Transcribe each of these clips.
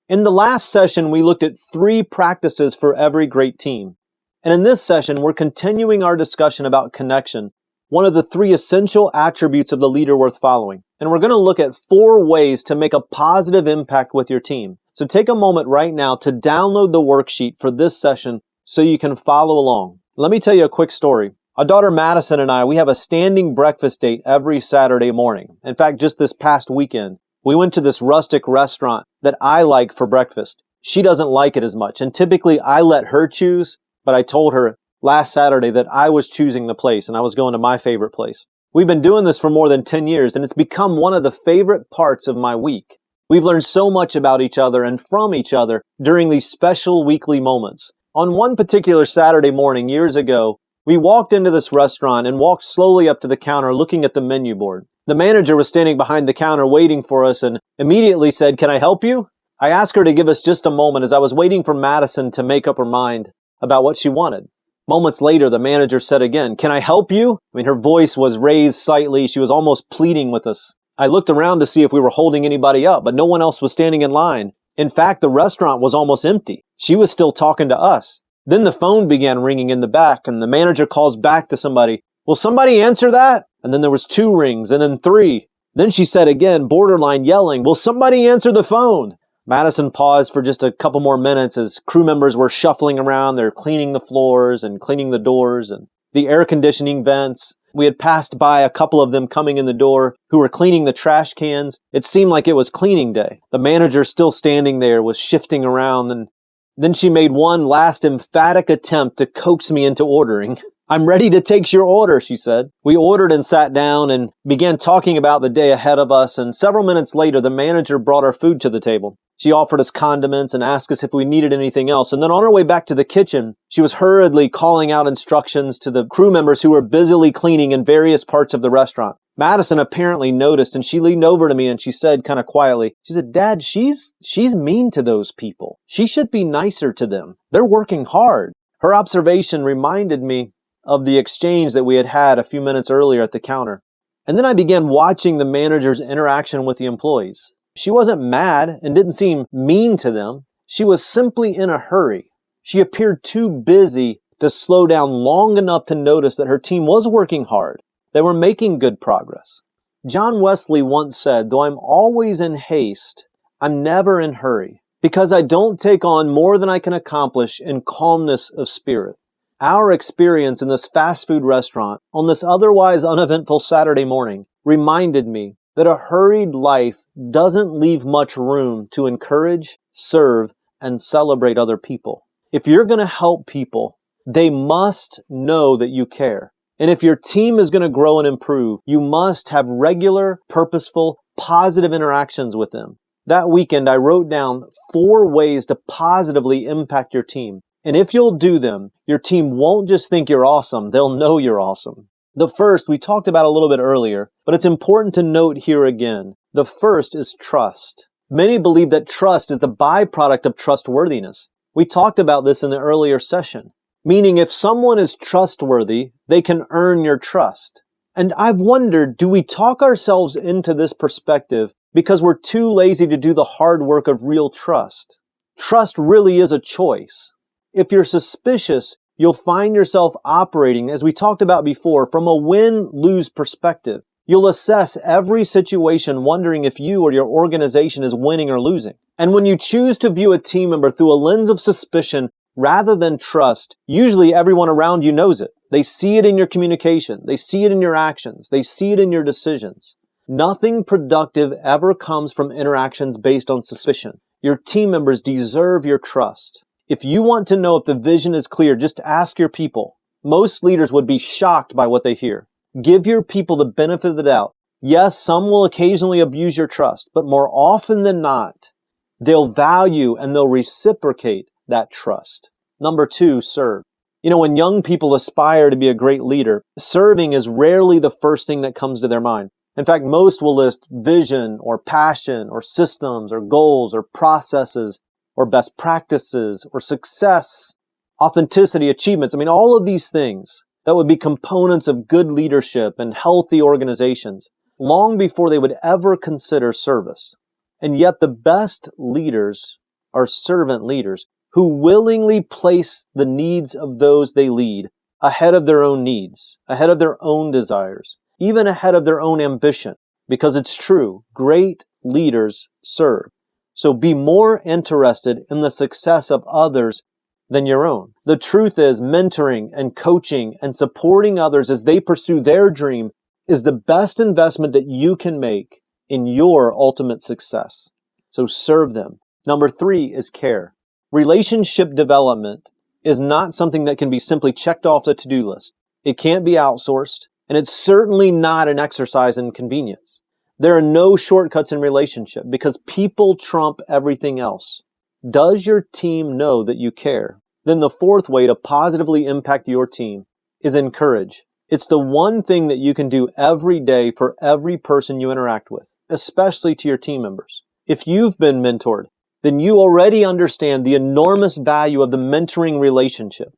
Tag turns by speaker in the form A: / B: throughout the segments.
A: In the last session, we looked at 3 practices for every great team. And in this session, we're continuing our discussion about connection, one of the 3 essential attributes of the leader worth following. And we're going to look at 4 ways to make a positive impact with your team. So take a moment right now to download the worksheet for this session so you can follow along. Let me tell you a quick story. Our daughter Madison and I, we have a standing breakfast date every Saturday morning. In fact, just this past weekend, we went to this rustic restaurant that I like for breakfast. She doesn't like it as much, and typically I let her choose, but I told her last Saturday that I was choosing the place and I was going to my favorite place. We've been doing this for more than 10 years, and it's become one of the favorite parts of my week. We've learned so much about each other and from each other during these special weekly moments. On one particular Saturday morning years ago, we walked into this restaurant and walked slowly up to the counter looking at the menu board. The manager was standing behind the counter waiting for us and immediately said, "Can I help you?" I asked her to give us just a moment as I was waiting for Madison to make up her mind about what she wanted. Moments later, the manager said again, "Can I help you?" I mean, her voice was raised slightly. She was almost pleading with us. I looked around to see if we were holding anybody up, but no one else was standing in line. In fact, the restaurant was almost empty. She was still talking to us. Then the phone began ringing in the back, and the manager calls back to somebody, "Will somebody answer that?" And then there was 2 rings, and then 3. Then she said again, borderline yelling, "Will somebody answer the phone?" Madison paused for just a couple more minutes as crew members were shuffling around. They're cleaning the floors and cleaning the doors and the air conditioning vents. We had passed by a couple of them coming in the door who were cleaning the trash cans. It seemed like it was cleaning day. The manager, still standing there, was shifting around, and then she made one last emphatic attempt to coax me into ordering. "I'm ready to take your order," she said. We ordered and sat down and began talking about the day ahead of us, and several minutes later, the manager brought our food to the table. She offered us condiments and asked us if we needed anything else. And then on her way back to the kitchen, she was hurriedly calling out instructions to the crew members who were busily cleaning in various parts of the restaurant. Madison apparently noticed, and she leaned over to me and she said kind of quietly, she said, "Dad, she's mean to those people. She should be nicer to them. They're working hard." Her observation reminded me of the exchange that we had had a few minutes earlier at the counter. And then I began watching the manager's interaction with the employees. She wasn't mad and didn't seem mean to them. She was simply in a hurry. She appeared too busy to slow down long enough to notice that her team was working hard. They were making good progress. John Wesley once said, "Though I'm always in haste, I'm never in hurry, because I don't take on more than I can accomplish in calmness of spirit." Our experience in this fast food restaurant on this otherwise uneventful Saturday morning reminded me that a hurried life doesn't leave much room to encourage, serve, and celebrate other people. If you're going to help people, they must know that you care. And if your team is going to grow and improve, you must have regular, purposeful, positive interactions with them. That weekend, I wrote down 4 ways to positively impact your team. And if you'll do them, your team won't just think you're awesome, they'll know you're awesome. The first we talked about a little bit earlier, but it's important to note here again. The first is trust. Many believe that trust is the byproduct of trustworthiness. We talked about this in the earlier session, meaning if someone is trustworthy, they can earn your trust. And I've wondered, do we talk ourselves into this perspective because we're too lazy to do the hard work of real trust? Trust really is a choice. If you're suspicious, you'll find yourself operating, as we talked about before, from a win-lose perspective. You'll assess every situation wondering if you or your organization is winning or losing. And when you choose to view a team member through a lens of suspicion rather than trust, usually everyone around you knows it. They see it in your communication. They see it in your actions. They see it in your decisions. Nothing productive ever comes from interactions based on suspicion. Your team members deserve your trust. If you want to know if the vision is clear, just ask your people. Most leaders would be shocked by what they hear. Give your people the benefit of the doubt. Yes, some will occasionally abuse your trust, but more often than not, they'll value and they'll reciprocate that trust. Number 2, serve. You know, when young people aspire to be a great leader, serving is rarely the first thing that comes to their mind. In fact, most will list vision or passion or systems or goals or processes or best practices, or success, authenticity, achievements. I mean, all of these things that would be components of good leadership and healthy organizations long before they would ever consider service. And yet the best leaders are servant leaders who willingly place the needs of those they lead ahead of their own needs, ahead of their own desires, even ahead of their own ambition. Because it's true, great leaders serve. So be more interested in the success of others than your own. The truth is, mentoring and coaching and supporting others as they pursue their dream is the best investment that you can make in your ultimate success. So serve them. Number 3 is care. Relationship development is not something that can be simply checked off the to-do list. It can't be outsourced, and it's certainly not an exercise in convenience. There are no shortcuts in relationship because people trump everything else. Does your team know that you care? Then the 4th way to positively impact your team is encourage. It's the one thing that you can do every day for every person you interact with, especially to your team members. If you've been mentored, then you already understand the enormous value of the mentoring relationship.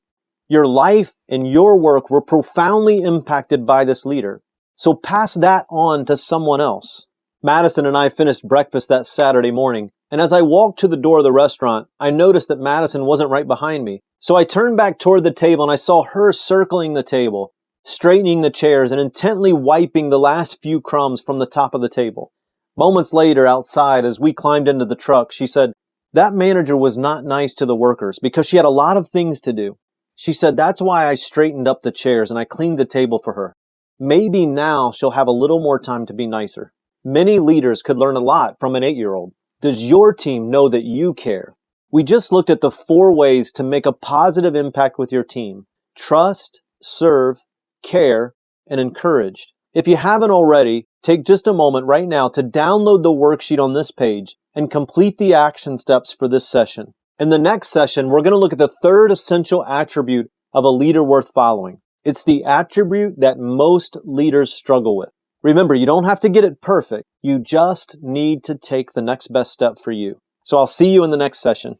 A: Your life and your work were profoundly impacted by this leader. So pass that on to someone else. Madison and I finished breakfast that Saturday morning, and as I walked to the door of the restaurant, I noticed that Madison wasn't right behind me. So I turned back toward the table and I saw her circling the table, straightening the chairs and intently wiping the last few crumbs from the top of the table. Moments later, outside, as we climbed into the truck, she said, "That manager was not nice to the workers because she had a lot of things to do." She said, "That's why I straightened up the chairs and I cleaned the table for her. Maybe now she'll have a little more time to be nicer." Many leaders could learn a lot from an 8-year-old. Does your team know that you care? We just looked at the 4 ways to make a positive impact with your team: trust, serve, care, and encourage. If you haven't already, take just a moment right now to download the worksheet on this page and complete the action steps for this session. In the next session, we're going to look at the 3rd essential attribute of a leader worth following. It's the attribute that most leaders struggle with. Remember, you don't have to get it perfect. You just need to take the next best step for you. So I'll see you in the next session.